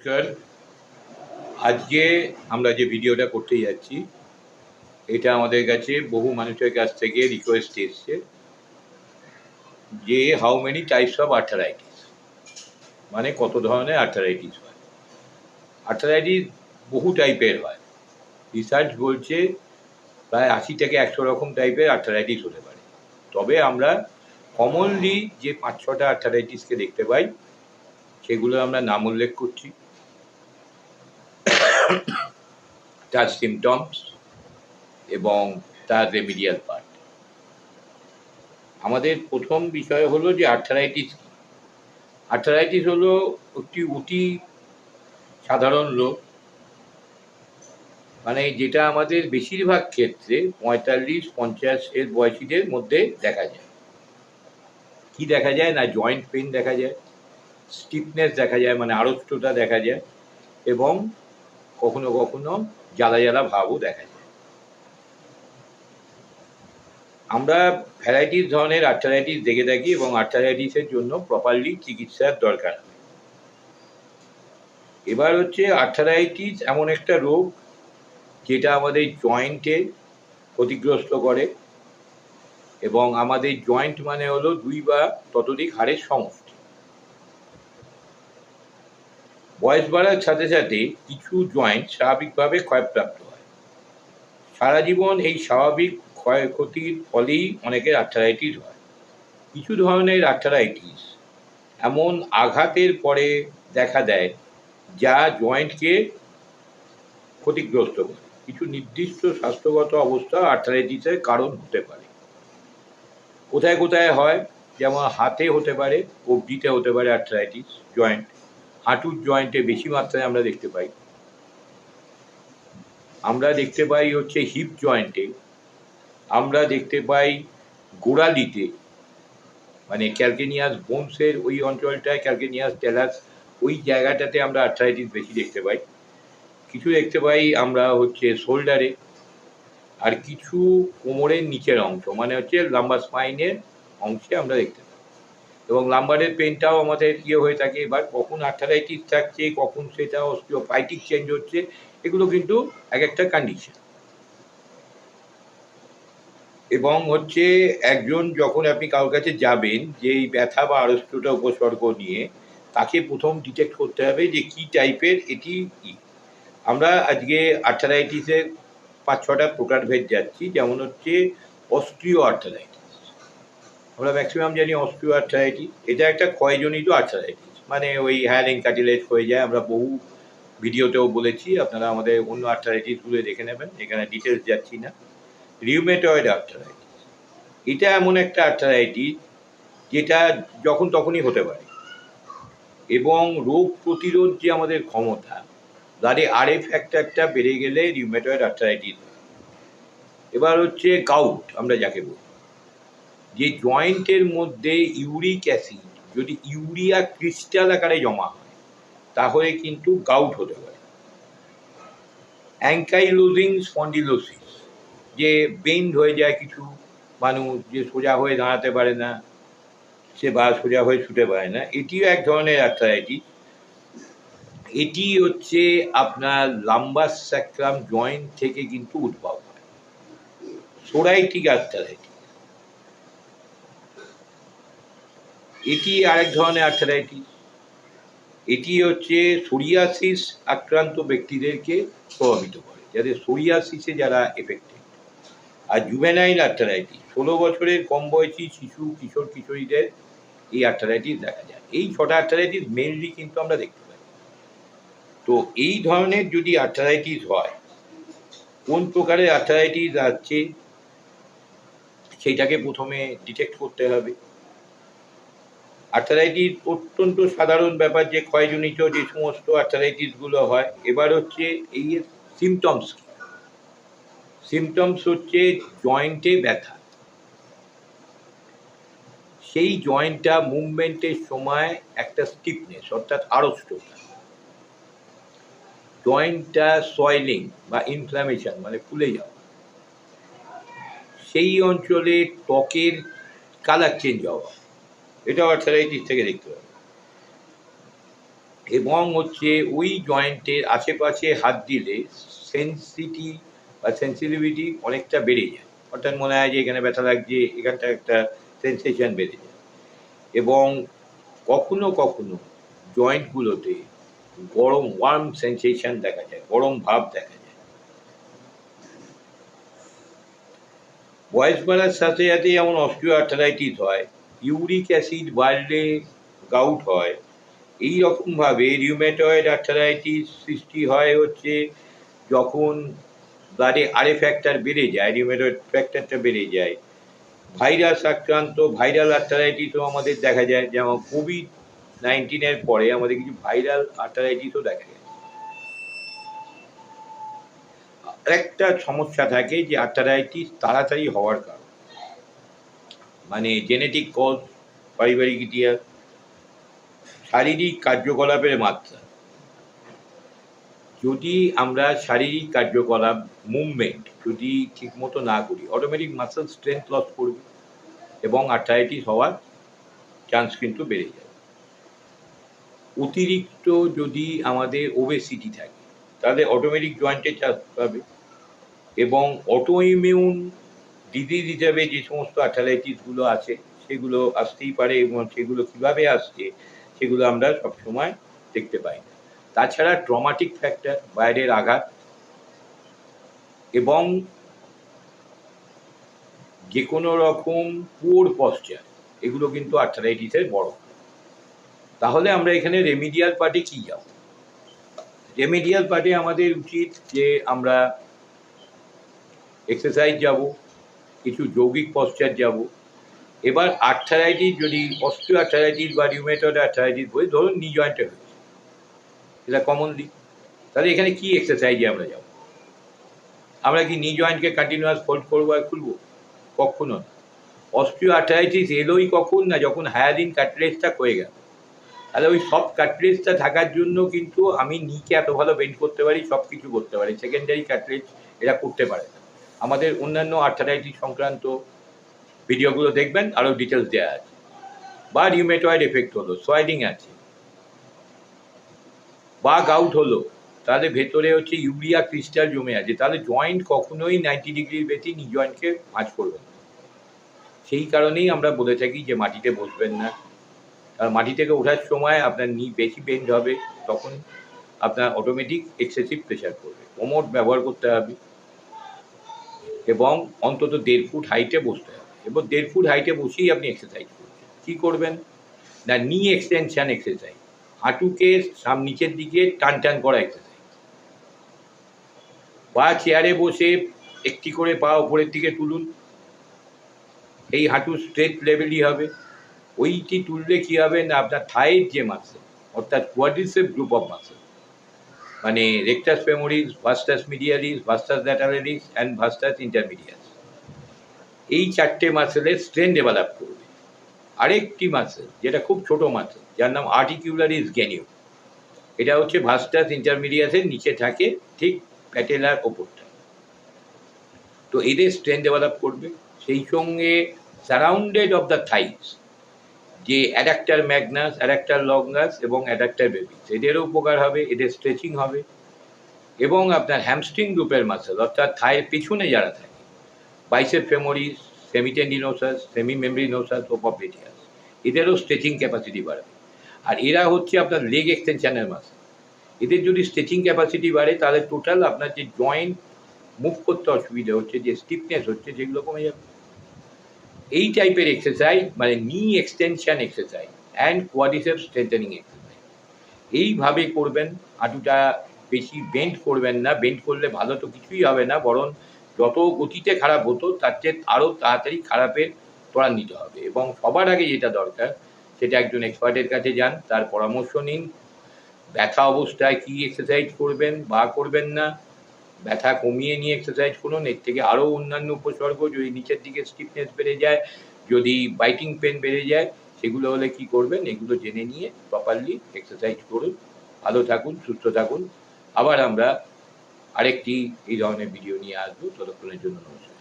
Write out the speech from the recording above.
নমস্কার। আজকে আমরা যে ভিডিওটা করতে যাচ্ছি, এটা আমাদের কাছে বহু মানুষের কাছ থেকে রিকোয়েস্ট এসছে যে how many types of arthritis, মানে কত ধরনের আর্থারাইটিস হয়। আর্থারাইটিস বহু টাইপের হয়। রিসার্চ বলছে প্রায় ৮০ থেকে ১০০ রকম টাইপের আর্থারাইটিস হতে পারে। তবে আমরা কমনলি যে ৫-৬টা আর্থারাইটিসকে দেখতে পাই, সেগুলো আমরা নাম উল্লেখ করছি, তার সিমটমস এবং তার রেমিডিয়াল পার্ট। আমাদের প্রথম বিষয় হলো যে আর্থারাইটিস কী। আর্থারাইটিস হলো একটি অতি সাধারণ রোগ, মানে যেটা আমাদের বেশিরভাগ ক্ষেত্রে ৪৫-৫০ এর বয়সীদের মধ্যে দেখা যায়। কি দেখা যায় না, জয়েন্ট পেন দেখা যায়, স্টিফনেস দেখা যায়, মানে আড়ষ্টতা দেখা যায়, এবং কখনো কখনো জ্বালা জ্বালা ভাবও দেখা যায়। আমরা ভ্যারাইটিস ধরনের আর্থারাইটিস দেখে থাকি এবং আর্থারাইটিসের জন্য প্রপারলি চিকিৎসার দরকার। এবার হচ্ছে আর্থারাইটিস এমন একটা রোগ যেটা আমাদের জয়েন্টে ক্ষতিগ্রস্ত করে, এবং আমাদের জয়েন্ট মানে হলো ২ বা ততোধিক হাড়ের সমষ্টি। বয়স বাড়ার সাথে সাথে কিছু জয়েন্ট স্বাভাবিকভাবে ক্ষয়প্রাপ্ত হয়। সারা জীবন এই স্বাভাবিক ক্ষয়ক্ষতির ফলেই অনেকের আর্থারাইটিস হয়। কিছু ধরনের আর্থারাইটিস এমন আঘাতের পরে দেখা দেয় যা জয়েন্টকে ক্ষতিগ্রস্ত করে। কিছু নির্দিষ্ট স্বাস্থ্যগত অবস্থা আর্থারাইটিসের কারণ হতে পারে। কোথায় কোথায় হয়, যেমন হাতে হতে পারে, কবজিতে হতে পারে আর্থারাইটিস জয়েন্ট, হাঁটুর জয়েন্টে বেশি মাত্রায় আমরা দেখতে পাই। আমরা দেখতে পাই হচ্ছে হিপ জয়েন্টে, আমরা দেখতে পাই গোড়ালিতে, মানে ক্যালকেনিয়াস বোনসের ওই অঞ্চলটায়, ক্যালকেনিয়াস টেলাস ওই জায়গাটাতে আমরা আর্থারাইটিস বেশি দেখতে পাই। কিছু দেখতে পাই আমরা হচ্ছে শোল্ডারে, আর কিছু কোমরের নিচের অংশ, মানে হচ্ছে লাম্বার স্পাইনের অংশে আমরা দেখতে পাই। এবং লাম্বারের পেনটাও আমাদের হয়ে থাকে। এবার কখন আর্থারাইটিস থাকছে, কখন সেটা অস্টিওপাইটিক চেঞ্জ হচ্ছে, এগুলো কিন্তু এক একটা কন্ডিশন। এবং হচ্ছে একজন যখন আপনি কারোর কাছে যাবেন যে এই ব্যথা বা আড়ষ্টতা উপসর্গ নিয়ে, তাকে প্রথম ডিটেক্ট করতে হবে যে কী টাইপের এটি কী। আমরা আজকে আর্থারাইটিসের ৫-৬টা প্রকারভেদ যাচ্ছি। যেমন হচ্ছে অস্টিও আর্থারাইটিস। আমরা ম্যাক্সিমাম জানি অস্টিও আর্থারাইটিস, এটা একটা ক্ষয়জনিত আর্থারাইটিস, মানে ওই হায়ার এনকার্টিলেজ হয়ে যায়। আমরা বহু ভিডিওতেও বলেছি, আপনারা আমাদের অন্য আর্থারাইটিসগুলো দেখে নেবেন, এখানে ডিটেলস যাচ্ছি না। রিউমেটয়েড আর্থারাইটিস, এটা এমন একটা আর্থারাইটিস যেটা যখন তখনই হতে পারে, এবং রোগ প্রতিরোধ যে আমাদের ক্ষমতা, ব্লাডে আরএ ফ্যাক্টরটা বেড়ে গেলে রিউমেটয়েড আর্থারাইটিস। এবার হচ্ছে গাউট, আমরা যাকে বলি, যে জয়েন্টের মধ্যে ইউরিক অ্যাসিড যদি ইউরিয়া ক্রিস্টাল আকারে জমা হয়, তাহলে কিন্তু গাউট হতে পারে। অ্যাঙ্কাইলোজিং স্পন্ডিলোসিস, যে বেন্ড হয়ে যায় কিছু মানুষ, যে সোজা হয়ে দাঁড়াতে পারে না, সে বা সোজা হয়ে ছুটে পারে না, এটিও এক ধরনের আর্থারাইটিস। এটি হচ্ছে আপনার লাম্বার স্যাক্রাম জয়েন্ট থেকে কিন্তু উদ্ভব হয়। সোরাইটিক আর্থারাইটিস, এটি আরেক ধরনের আর্থারাইটিস। এটি হচ্ছে সোরিয়াসিস আক্রান্ত ব্যক্তিদেরকে প্রভাবিত করে, যাদের সোরিয়াসিসে যারা এফেক্টেড। আর জুভেনাইল আর্থারাইটিস, ১৬ বছরের কম বয়সী শিশু, কিশোর কিশোরীদের এই আর্থারাইটিস দেখা যায়। এই ৬টা আর্থারাইটিস মেনলি কিন্তু আমরা দেখতে পাই। তো এই ধরনের যদি আর্থারাইটিস হয়, কোন প্রকারের আর্থারাইটিস আছে সেইটাকে প্রথমে ডিটেক্ট করতে হবে। আর্থারাইটিস অত্যন্ত সাধারণ ব্যাপার, যে ক্ষয়জনিত যে সমস্ত আর্থারাইটিসগুলো হয়। এবার হচ্ছে এই সিমটমস কী। সিমটমস হচ্ছে জয়েন্টে ব্যথা, সেই জয়েন্টটা মুভমেন্টের সময় একটা স্টিফনেস অর্থাৎ আড়ষ্টতা, জয়েন্টটা সয়েলিং বা ইনফ্ল্যামেশন মানে ফুলে যাওয়া, সেই অঞ্চলে ত্বকের কালার চেঞ্জ হওয়া, এটাও আর্থারাইটিস থেকে দেখতে পাবে। এবং হচ্ছে ওই জয়েন্টের আশেপাশে হাত দিলে সেন্সিটিভিটি অনেকটা বেড়ে যায়, অর্থাৎ মনে হয় যে এখানে ব্যথা লাগছে, এখানটা একটা সেন্সেশন বেড়ে যায়। এবং কখনো কখনো জয়েন্টগুলোতে ওয়ার্ম সেন্সেশন দেখা যায়, গরম ভাব দেখা যায়। বয়স বাড়ার সাথে সাথে যেমন অস্টিওআর্থারাইটিস হয়, ইউরিক অ্যাসিড বাড়লে গাউট হয়, এই রকমভাবে রিউমেটয়েড আর্থারাইটিস সৃষ্টি হয় হচ্ছে যখন ব্লাডে আরএ ফ্যাক্টর বেড়ে যায়, রিউমেটয়েড ফ্যাক্টরটা বেড়ে যায়। ভাইরাস আক্রান্ত ভাইরাল আর্থারাইটিসও আমাদের দেখা যায়, যেমন কোভিড-19 পরে আমাদের কিছু ভাইরাল আর্থারাইটিসও দেখা যায়। আরেকটা সমস্যা থাকে যে আর্থারাইটিস তাড়াতাড়ি হওয়ার কারণ, মানে জেনেটিক কজ, পারিবারিক ইতিহাস, শারীরিক কার্যকলাপের মাত্রা। যদি আমরা শারীরিক কার্যকলাপ, মুভমেন্ট যদি ঠিকমতো না করি, অটোমেটিক মাসেল স্ট্রেংথ লস করবে এবং আর্থারাইটিস হওয়ার চান্স কিন্তু বেড়ে যায়। অতিরিক্ত যদি আমাদের ওবেসিটি থাকে, তাহলে অটোমেটিক জয়েন্টের চাপ পাবে। এবং অটোইমিউন ডিজিজ হিসাবে যে সমস্ত আর্থারাইটিসগুলো আছে সেগুলো আসতেই পারে, এবং সেগুলো কীভাবে আসছে সেগুলো আমরা সবসময় দেখতে পাই না। তাছাড়া ট্রমাটিক ফ্যাক্টর, বাইরের আঘাত এবং যে কোনো রকম পুওর পশ্চার, এগুলো কিন্তু আর্থারাইটিসের বড়। তাহলে আমরা এখানে রেমিডিয়াল পার্টে কী যাব? রেমিডিয়াল পার্টে আমাদের উচিত যে আমরা এক্সারসাইজ যাব, কিছু যৌগিক পশ্চার যাব। এবার আর্থারাইটিস যদি অস্টিও আর্থারাইটিস বা রিউমেটয়েড আর্থারাইটিস বলি, ধরুন নি জয়েন্টে হয়েছে, এটা কমনলি, তাহলে এখানে কি এক্সারসাইজে আমরা যাব? আমরা কি নি জয়েন্টকে কন্টিনিউয়াস ফোল্ড করবো আর খুলবো? কখনো না। অস্টিও আর্থারাইটিস এলোই কখন না, যখন হায়ালিন কাটলেজটা হয়ে গেল। তাহলে ওই সব কাটলেজটা থাকার জন্য কিন্তু আমি নিকে এত ভালো বেন্ড করতে পারি, সব কিছু করতে পারি, সেকেন্ডারি কাটলেজ এরা করতে পারে না। আমাদের অন্যান্য আর্থারাইটিস সংক্রান্ত ভিডিওগুলো দেখবেন, আরও ডিটেলস দেওয়া আছে। বা রিউমেটয়েড এফেক্ট হলো, সোয়াইডিং আছে, বা গাউট হলো, তাহলে ভেতরে হচ্ছে ইউরিয়া ক্রিস্টাল জমে আছে, তাহলে জয়েন্ট কখনোই 90 ডিগ্রির বেশি নি জয়েন্টকে ভাঁজ করবেন না। সেই কারণেই আমরা বলে থাকি যে মাটিতে বসবেন না, কারণ মাটি থেকে ওঠার সময় আপনার নি বেশি বেন্ড হবে, তখন আপনার অটোমেটিক এক্সেসিভ প্রেশার পড়বে। কোমর ব্যবহার করতে হবে এবং অন্তত 1.5 ফুট হাইটে বসতে হবে, এবং 1.5 ফুট হাইটে বসেই আপনি এক্সারসাইজ করছেন। কী করবেন না, নি এক্সটেনশন এক্সারসাইজ, হাঁটুকে নিচের দিকে টান করা এক্সারসাইজ, বা চেয়ারে বসে একটি করে পা ওপরের দিকে তুলুন, এই হাঁটু স্ট্রেট লেভেলই হবে। ওইটি তুললে কী হবে না, আপনার থাইয়ের যে মাসেল, অর্থাৎ কোয়াড্রিসেপ গ্রুপ অফ মাসেল, মানে রেকটাস ফেমোরিস, ভাস্টাস মিডিয়ালিস, ভাস্টাস ল্যাটারালিস অ্যান্ড ভাস্টাস ইন্টারমিডিয়াস, এই 4টে মাসেলের স্ট্রেন ডেভেলপ করবে। আরেকটি মাসেল যেটা খুব ছোট মাসেল, যার নাম আর্টিকুলারিস গ্যানিও, এটা হচ্ছে ভাস্টাস ইন্টারমিডিয়াসের নিচে থাকে, ঠিক প্যাটেলার ওপরটা। তো এদের স্ট্রেন ডেভেলপ করবে। সেই সঙ্গে সারাউন্ডেড অফ দ্য থাইস যে অ্যাডাক্টার ম্যাগনাস, অ্যাডাক্টার লঙ্গাস এবং অ্যাডাক্টার বেবিস, এদেরও উপকার হবে, এদের স্ট্রেচিং হবে। এবং আপনার হ্যামস্ট্রিং গ্রুপের মাসেল, অর্থাৎ থাইয়ের পিছনে যারা থাকে, বাইসেপ ফেমোরিস, সেমিটেন্ডিনোসাস, সেমিমেমব্রেনোসাস ও পপলেটিয়াস, এদেরও স্ট্রেচিং ক্যাপাসিটি বাড়বে। আর এরা হচ্ছে আপনার লেগ এক্সটেনশনের মাসেল, এদের যদি স্ট্রেচিং ক্যাপাসিটি বাড়ে তাহলে টোটাল আপনার যে জয়েন্ট মুভ করতে অসুবিধা হচ্ছে, যে স্টিফনেস হচ্ছে, যেগুলো কমে যাবে। এই টাইপের এক্সারসাইজ মানে নি extension exercise and quadricep strengthening exercise, এইভাবে করবেন। হাঁটুটা বেশি বেন্ড করবেন না, বেন্ড করলে ভালো তো কিছুই হবে না, বরং যত গতিতে খারাপ হতো তার চেয়ে আরও তাড়াতাড়ি খারাপের ত্বরান্বিত হবে। এবং সবার আগে যেটা দরকার, সেটা একজন এক্সপার্টের কাছে যান, তার পরামর্শ নিন। ব্যথা অবস্থায় কী এক্সারসাইজ করবেন বা করবেন না, ব্যথা কমিয়ে নিয়ে এক্সারসাইজ করুন। এর থেকে আরও অন্যান্য উপসর্গ, যদি নিচের দিকে স্টিফনেস বেড়ে যায়, যদি বাইটিং পেন বেড়ে যায়, সেগুলো হলে কী করবেন, এগুলো জেনে নিয়ে প্রপারলি এক্সারসাইজ করুন। ভালো থাকুন, সুস্থ থাকুন। আবার আমরা আরেকটি এই ধরনের ভিডিও নিয়ে আসবো। ততক্ষণের জন্য নমস্কার।